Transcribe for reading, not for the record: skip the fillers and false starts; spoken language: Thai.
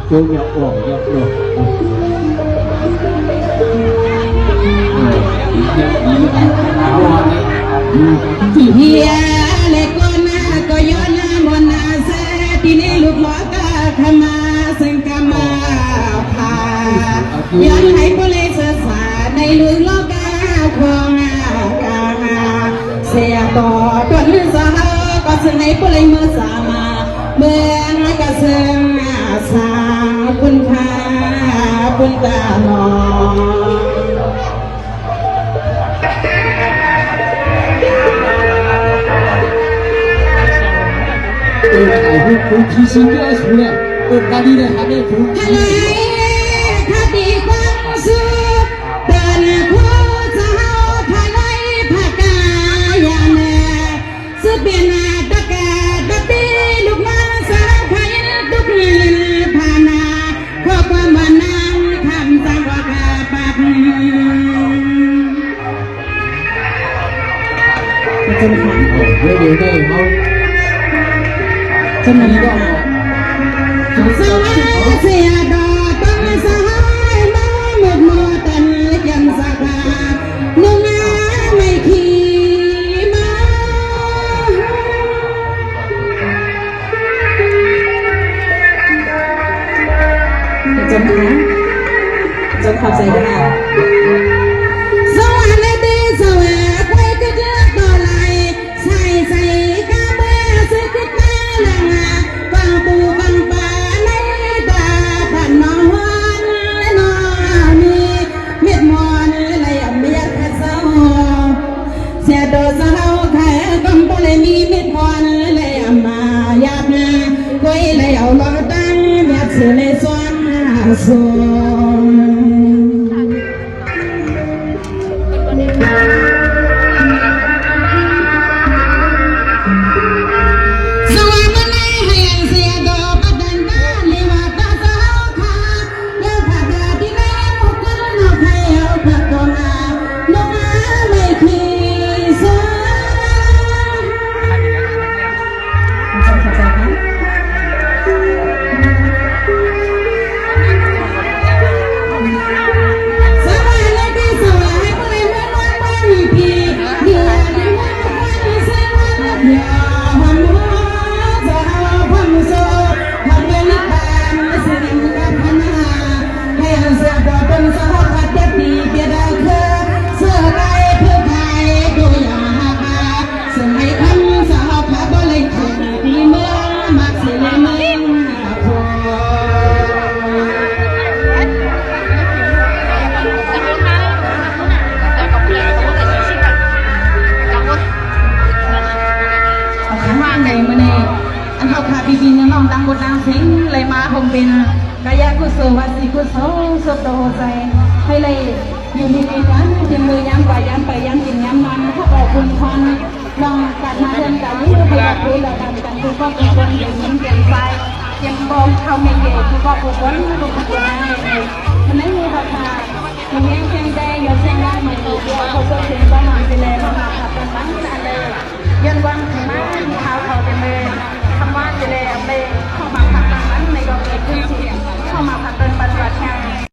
chỗ nhỏ ổ nhỏ đồ chỉ hia lệ con có gió na mòn na xe tí nê lục lóa ta khama sinh kama phaย้อนให้ผู้เล่นเสือสาในลุยโลกาควงกาเสียต่อตัวนึกสาวก็ซึ่งในผู้เล่นมือสามาเมื่อก็ซึ่งสาคุณค่าคุณตาหนอผม提醒个出来，哪里的还没出？ ทะเลคดีความสุขเดินคู่สาวทะเลผักกายาเนสุดเบียนตะแกตะตีลูกมาสาวขยันทุกเงินผ่านาขอความมานังคำสั่งว่ากาปักจะมาเดี๋ยวได้เขา จะมาก็สวัสดีเสียดอต้องสหายมาหมดหมดตันยังสักานุ่งไม่ขี่มาจนเข้าใจได้สวัสดีสวัสดีคุยกันเยอะต่อไหลใส่กาเบสิกตาลังฟังปูฟังปาในตาผ่านน้องวันน้องมีเม็ดมอนเลยเมียแค่เศร้าเสียดสาวใครกำปเลยมีเม็ดมอนเลยมาหยาบนะคุยเลยเอาล้อตั้งเมียเสือเลยสวนสวนเลยมาคงเป็นกายกุศลวสีกุศลสุดโตใจให้เลยอยู่ในนั้นจึงมือย้ำไปย้ำไปย้ำกินย้ำมันถ้าออกคุณพรลองการมาเดินกับยิ่งพยายามดูแลกันคือก็เป็นคนอย่างนี้เปลี่ยนไปยังบองเขาไม่เก่คือก็ผู้คนผู้คนได้มันไม่มีราคามันยังเชียงได้ยอดเชียงได้มาอยู่เดียวเขาจะเชียงประมาณไปเลยประมาณขับกันบ้างนั่นเลยยันวันถึงมาเขา